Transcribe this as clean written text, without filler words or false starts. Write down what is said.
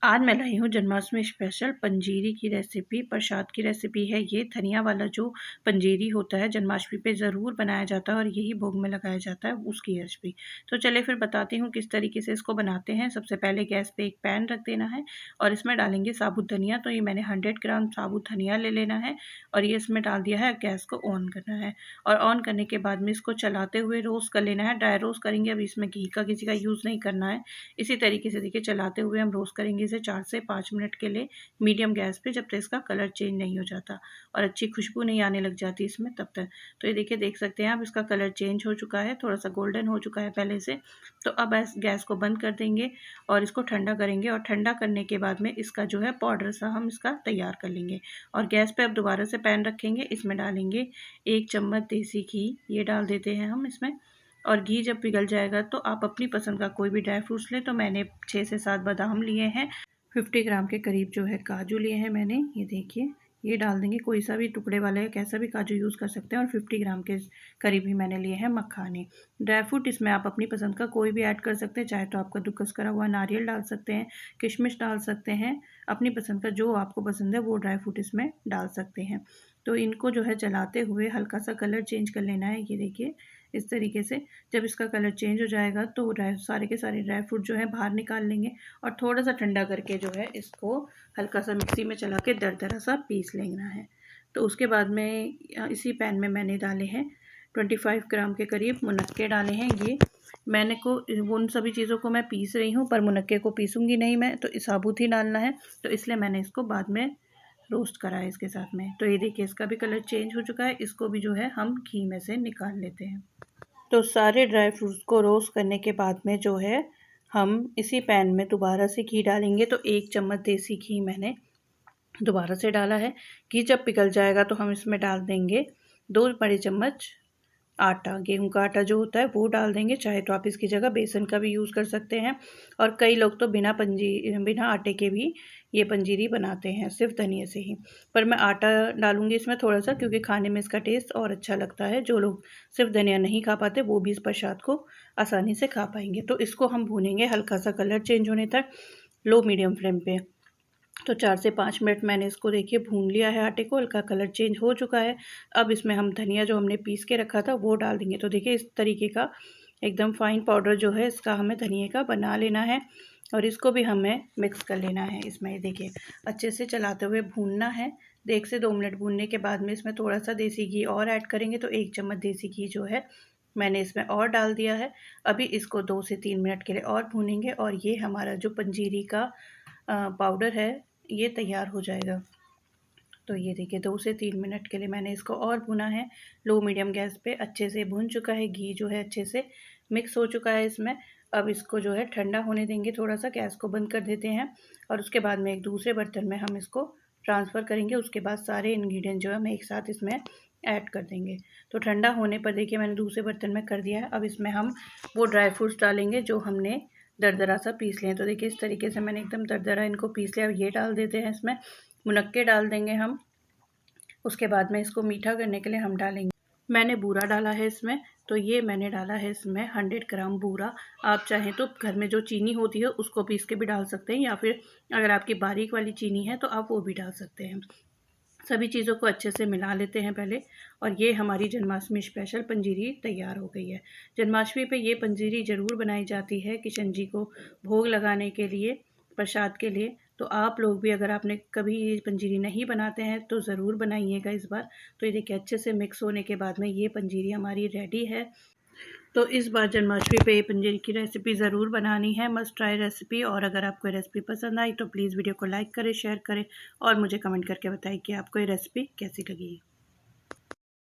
आज मैं लाई हूँ जन्माष्टमी स्पेशल पंजीरी की रेसिपी। प्रसाद की रेसिपी है ये। धनिया वाला जो पंजीरी होता है जन्माष्टमी पे ज़रूर बनाया जाता है और यही भोग में लगाया जाता है, उसकी रेसिपी। तो चलिए फिर बताती हूँ किस तरीके से इसको बनाते हैं। सबसे पहले गैस पे एक पैन रख देना है और इसमें डालेंगे साबुत धनिया। तो ये मैंने 100 ग्राम साबुत धनिया ले लेना है और ये इसमें डाल दिया है। गैस को ऑन करना है और ऑन करने के बाद में इसको चलाते हुए रोस्ट कर लेना है। ड्राई रोस्ट करेंगे, अभी इसमें घी का किसी का यूज़ नहीं करना है। इसी तरीके से देखिए चलाते हुए हम रोस्ट करेंगे इसे 4 से 5 मिनट के लिए मीडियम गैस पे, जब तक इसका कलर चेंज नहीं हो जाता और अच्छी खुशबू नहीं आने लग जाती इसमें तब तक। तो ये देखिए देख सकते हैं आप, इसका कलर चेंज हो चुका है, थोड़ा सा गोल्डन हो चुका है पहले से। तो अब गैस को बंद कर देंगे और इसको ठंडा करेंगे और ठंडा करने के बाद में इसका जो है पाउडर सा हम इसका तैयार कर लेंगे। और गैस पे अब दोबारा से पैन रखेंगे, इसमें डालेंगे 1 चम्मच देसी घी, ये डाल देते हैं हम इसमें। और घी जब पिघल जाएगा तो आप अपनी पसंद का कोई भी ड्राई फ्रूट्स लें। तो मैंने 6 से 7 बादाम लिए हैं, 50 ग्राम के करीब जो है काजू लिए हैं मैंने, ये देखिए ये डाल देंगे। कोई सा भी टुकड़े वाला है, कैसा भी काजू यूज़ कर सकते हैं। और 50 ग्राम के करीब ही मैंने लिए हैं मखाने। ड्राई फ्रूट इसमें आप अपनी पसंद का कोई भी ऐड कर सकते हैं, चाहे तो आप कद्दूकस करा हुआ नारियल डाल सकते हैं, किशमिश डाल सकते हैं, अपनी पसंद का जो आपको पसंद है वो ड्राई फ्रूट इसमें डाल सकते हैं। तो इनको जो है चलाते हुए हल्का सा कलर चेंज कर लेना है, ये देखिए इस तरीके से। जब इसका कलर चेंज हो जाएगा तो सारे के सारे ड्राई फ्रूट जो है बाहर निकाल लेंगे और थोड़ा सा ठंडा करके जो है इसको हल्का सा मिक्सी में चला के दरदरा सा पीस लेना है। तो उसके बाद में इसी पैन में मैंने डाले हैं 25 ग्राम के करीब मुनक्के डाले हैं। ये मैंने को उन सभी चीज़ों को मैं पीस रही हूँ, पर मुनक्के को पीसूँगी नहीं मैं, तो साबुत ही डालना है। तो इसलिए मैंने इसको बाद में रोस्ट करा है इसके साथ में। तो ये देखिए इसका भी कलर चेंज हो चुका है, इसको भी जो है हम घी में से निकाल लेते हैं। तो सारे ड्राई फ्रूट्स को रोस्ट करने के बाद में जो है हम इसी पैन में दोबारा से घी डालेंगे। तो 1 चम्मच देसी घी मैंने दोबारा से डाला है। घी जब पिघल जाएगा तो हम इसमें डाल देंगे 2 बड़े चम्मच आटा, गेहूं का आटा जो होता है वो डाल देंगे। चाहे तो आप इसकी जगह बेसन का भी यूज़ कर सकते हैं। और कई लोग तो बिना आटे के भी ये पंजीरी बनाते हैं, सिर्फ धनिया से ही। पर मैं आटा डालूंगी इसमें थोड़ा सा, क्योंकि खाने में इसका टेस्ट और अच्छा लगता है। जो लोग सिर्फ धनिया नहीं खा पाते वो भी इस प्रसाद को आसानी से खा पाएंगे। तो इसको हम भूनेंगे हल्का सा कलर चेंज होने तक, लो मीडियम फ्लेम पे। तो 4 से 5 मिनट मैंने इसको देखिए भून लिया है, आटे को हल्का कलर चेंज हो चुका है। अब इसमें हम धनिया जो हमने पीस के रखा था वो डाल देंगे। तो देखिए इस तरीके का एकदम फाइन पाउडर जो है इसका हमें धनिया का बना लेना है और इसको भी हमें मिक्स कर लेना है इसमें। देखिए अच्छे से चलाते हुए भूनना है। 1 से 2 मिनट भूनने के बाद में इसमें थोड़ा सा देसी घी और ऐड करेंगे। तो 1 चम्मच देसी घी जो है मैंने इसमें और डाल दिया है। अभी इसको 2 से 3 मिनट के लिए और भूनेंगे और ये हमारा जो पंजीरी का पाउडर है ये तैयार हो जाएगा। तो ये देखिए 2 से 3 मिनट के लिए मैंने इसको और भुना है, लो मीडियम गैस पे। अच्छे से भुन चुका है, घी जो है अच्छे से मिक्स हो चुका है इसमें। अब इसको जो है ठंडा होने देंगे, थोड़ा सा गैस को बंद कर देते हैं और उसके बाद में एक दूसरे बर्तन में हम इसको ट्रांसफ़र करेंगे। उसके बाद सारे इंग्रेडिएंट जो है हम एक साथ इसमें ऐड कर देंगे। तो ठंडा होने पर देखिए मैंने दूसरे बर्तन में कर दिया है। अब इसमें हम वो ड्राई फ्रूट्स डालेंगे जो हमने दरदरा सा पीस लिए। तो देखिए इस तरीके से मैंने एकदम दरदरा इनको पीस लिया। अब ये डाल देते हैं इसमें, मुनक्के डाल देंगे हम। उसके बाद में इसको मीठा करने के लिए हम डालेंगे, मैंने बूरा डाला है इसमें। तो ये मैंने डाला है इसमें 100 ग्राम बूरा। आप चाहें तो घर में जो चीनी होती है उसको पीस के भी डाल सकते हैं, या फिर अगर आपकी बारीक वाली चीनी है तो आप वो भी डाल सकते हैं। सभी चीज़ों को अच्छे से मिला लेते हैं पहले। और ये हमारी जन्माष्टमी स्पेशल पंजीरी तैयार हो गई है। जन्माष्टमी पे ये पंजीरी ज़रूर बनाई जाती है किशन जी को भोग लगाने के लिए, प्रसाद के लिए। तो आप लोग भी अगर आपने कभी ये पंजीरी नहीं बनाते हैं तो ज़रूर बनाइएगा इस बार। तो ये देखिए अच्छे से मिक्स होने के बाद में ये पंजीरी हमारी रेडी है। तो इस बार जन्माष्टमी पे ये पंजीरी की रेसिपी ज़रूर बनानी है, मस्ट ट्राई रेसिपी। और अगर आपको ये रेसिपी पसंद आई तो प्लीज़ वीडियो को लाइक करें, शेयर करें और मुझे कमेंट करके बताइए कि आपको ये रेसिपी कैसी लगी।